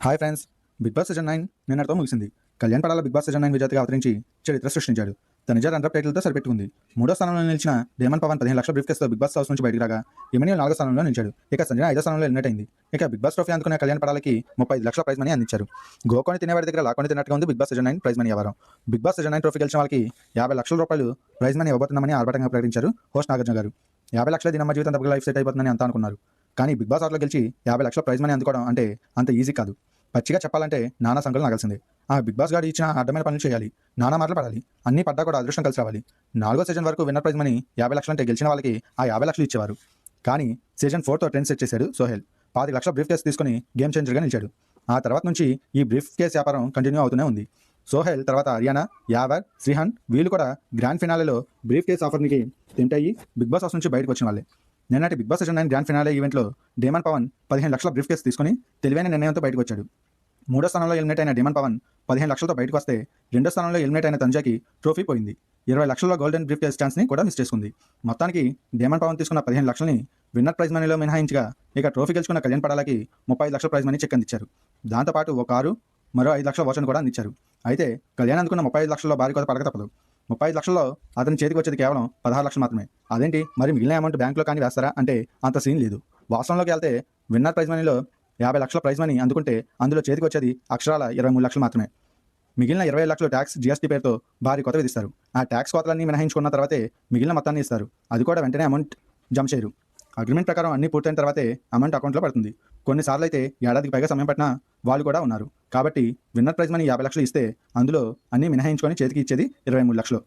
Hi friends, Bigg Boss season 9 నిన్నటితో ముగిసింది. Kalyan Padala Bigg Boss season 9 విజేతగా అవతరించి చరిత్ర సృష్టించాడు. తన నిజ రన్నర్ టైటిల్తో సరిపెట్టుకుంది. మూడో స్థానంలో నిలిచిన డేమన్ పవన్ 15 లక్షల బ్రీఫ్ కేసుతో బిగ్ బాస్ హౌస్ నుంచి బయటకు రాగా ఎమినియల్ 4వ స్థానంలో నిలిచాడు. ఇక సంజన 5వ స్థానంలో ఎలిమినేట్ అయింది. ఇక బిగ్ బాస్ ట్రోఫీ అందుకున్న కళ్యాణ్ పడాలకి 35 లక్షల ప్రైజ్ మనీ అందించారు. గోకొని తినేవాడి దగ్గర లాక్కొని తిన్నట్టుగా ఉంది Bigg Boss season 9 prize money వ్యవహారం. బిగ్ బాస్ సీజన్ 9 ట్రోఫీ గెలిచిన వాళ్ళకి 50 లక్షల రూపాయలు ప్రైజ్ మనీ ఇవ్వబోతున్నామని ఆర్భాటంగా ప్రకటించారు హోస్ట్ నాగార్జున గారు. 50 లక్షల దినమ్మ జీవితం తప్పక లైఫ్ సెట్ అయిపోతుందని అంతా అనుకున్నారు. కానీ బిగ్ బాస్ ఆటలో గెలిచి 50 లక్షల ప్రైజ్ మనీ అందుకోవడం అంటే అంత ఈజీ కాదు. పచ్చిగా చెప్పాలంటే నానా సంకలు నాగాల్సిందే. ఆ బిగ్ బాస్ గారు ఇచ్చిన అడ్డమైన పనులు చేయాలి, నానా మాటలు పడాలి, అన్ని పడ్డా కూడా అదృష్టం కలిసి రావాలి. 4వ సీజన్ వరకు విన్నర్ ప్రైజ్ మనీ 50 లక్షలు అంటే గెలిచిన వాళ్ళకి ఆ 50 లక్షలు ఇచ్చేవారు. కానీ సీజన్ 4తో ట్రెండ్ సెట్ చేశాడు సోహెల్. 25 లక్షల బ్రీఫ్ కేసు తీసుకుని గేమ్ చేంజర్గా నిలిచాడు. ఆ తర్వాత నుంచి ఈ బ్రీఫ్ కేస్ వ్యాపారం కంటిన్యూ అవుతూనే ఉంది. సోహెల్ తర్వాత హర్యానా, యావర్, శ్రీహాన్ వీళ్ళు కూడా గ్రాండ్ ఫినాలేలో బ్రీఫ్ కేస్ ఆఫర్నికి టెంప్ట్ అయ్యి బిగ్ బాస్ హౌస్ నుంచి బయటకు వచ్చిన వాళ్ళే. నిన్నటి Bigg Boss season 9 grand finale ఈవెంట్లో డేమన్ పవన్ 15 లక్షల బ్రీఫ్ కేసు తీసుకుని తెలివైన నిర్ణయంతో బయటకు వచ్చాడు. మూడో స్థానంలో ఎలిమినేట్ అయిన డేమన్ పవన్ 15 లక్షలతో బయటకు వస్తే, రెండో స్థానంలో ఎలిమినేట్ అయిన తంజాకి ట్రోఫీ పోయింది. 20 లక్షల గోల్డెన్ బ్రీఫ్ కేస్ ఛాన్స్ని కూడా మిస్ చేసుకుంది. మొత్తానికి డేమన్ పవన్ తీసుకున్న 15 లక్షలని విన్నర్ ప్రైజ్ మనీలో మినహాయించగా, ఇక ట్రోఫీ గెలుచుకున్న కళ్యాణ్ పడాలకి 35 లక్షల ప్రైజ్ మనీ చెక్ అందించారు. దాంతోపాటు ఒక కారు, మరో 5 లక్షల వాచర్ను కూడా అందించారు. అయితే కళ్యాణ్ అందుకున్న 35 లక్షల్లో భారీ కొత్త పడక తప్పదు. 35 లక్షల్లో అతని చేతికి వచ్చేది కేవలం 16 లక్షలు మాత్రమే. అదేంటి మరి మిగిలిన అమౌంట్ బ్యాంకులో కానీ వేస్తారా అంటే అంత సీన్ లేదు. వాస్తవంలోకి వెళ్తే విన్నర్ ప్రైజ్ మనీలో 50 లక్షల ప్రైజ్ మనీ అందుకుంటే అందులో చేతికి వచ్చేది అక్షరాల 23 లక్షలు మాత్రమే. మిగిలిన 20 లక్షలు ట్యాక్స్ జీఎస్టీ పేరుతో భారీ కొత్త విధిస్తారు. ఆ ట్యాక్స్ కోతలన్నీ మినహాయించుకున్న తర్వాతే మిగిలిన మొత్తాన్ని ఇస్తారు. అది కూడా వెంటనే అమౌంట్ జమ చేయరు. అగ్రిమెంట్ ప్రకారం అన్ని పూర్తయిన తర్వాతే అమౌంట్ అకౌంట్లో పడుతుంది. కొన్నిసార్లు అయితే ఏడాదికి పైగా సమయం పట్టిన వాళ్ళు కూడా ఉన్నారు. కాబట్టి విన్నర్ ప్రైజ్ మనీ 50 లక్షలు ఇస్తే అందులో అన్నీ మినహాయించుకొని చేతికి ఇచ్చేది 23 లక్షలు.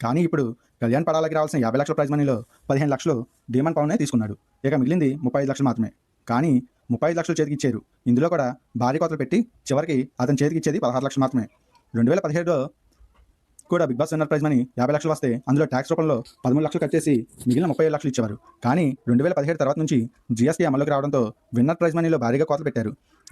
కానీ ఇప్పుడు కళ్యాణ్ పడాలకి రావాల్సిన 50 లక్షల ప్రైజ్ మనీలో 15 లక్షలు డేమన్ పవనే తీసుకున్నాడు. ఇక మిగిలింది 35 లక్షలు మాత్రమే. కానీ 35 లక్షలు చేతికి ఇచ్చారు. ఇందులో కూడా భారీ కోతలు పెట్టి చివరికి అతని చేతికి ఇచ్చేది 16 లక్షలు మాత్రమే. 2017లో కూడా Bigg Boss winner prize money 50 లక్షలు వస్తే అందులో ట్యాక్స్ రూపంలో 13 లక్షలు కట్ చేసి మిగిలిన 37 లక్షలు ఇచ్చేవారు. కానీ 2017 తర్వాత నుంచి జీఎస్టీ అమల్లోకి రావడంతో విన్నర్ ప్రైజ్ మనీలో భారీగా కోతలు పెట్టారు.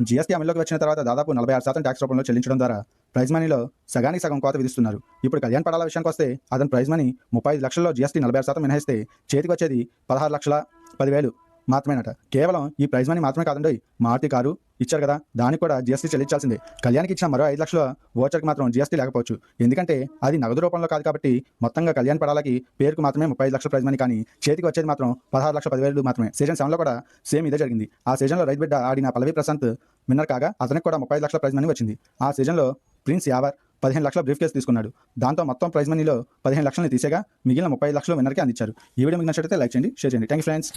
జీఎస్టీ అమల్లోకి వచ్చిన తర్వాత దాదాపు 46% ట్యాక్స్ రూపంలో చెల్లించడం ద్వారా ప్రైజ్ మనీలో సగానికి సగం కోత విధిస్తున్నారు. ఇప్పుడు కళ్యాణ్ పడాల విషయానికి వస్తే అతని ప్రైజ్ మనీ 35 లక్షల్లో జీఎస్టీ 46% మినహాయిస్తే చేతికి వచ్చేది 16 లక్షల 10,000 మాత్రమేనట. కేవలం ఈ ప్రైజ్ మనీ మాత్రమే కాదండి, మారుతి కారు ఇచ్చారు కదా, దానికి కూడా జీఎస్టీ చెల్లించాల్సిందే. కళ్యాణ్కి ఇచ్చిన మరో 5 లక్షల ఓచర్కి మాత్రం జీఎస్టీ లేకపోవచ్చు. ఎందుకంటే అది నగదు రూపంలో కాదు కాబట్టి మొత్తంగా కళ్యాణ్ పడాలకి పేరుకు మాత్రమే 35 లక్షల ప్రైజ్ మనీ, కానీ చేతికి వచ్చేది మాత్రం 16 లక్షల 10,000 మాత్రమే. సీజన్ 7లో కూడా సేమ్ ఇదే జరిగింది. ఆ సీజన్లో రైతు బిడ్డ ఆడిన పల్లవి ప్రశాంత్ విన్నర్ కాగా అతనికి కూడా 35 లక్షల ప్రైజ్ మనీ వచ్చింది. ఆ సీజన్లో ప్రిన్స్ యావర్ 15 లక్షల బ్రీఫ్ కేసు తీసుకున్నాడు. దాంతో మొత్తం ప్రైజ్ మనీలో 15 లక్షలని తీసేగా మిగిలిన 35 లక్షలు విన్నర్కి అందించారు. ఈ వీడియో మీకు నచ్చినట్లయితే లైక్ చేయండి, షేర్ చేయండి. Thank you friends.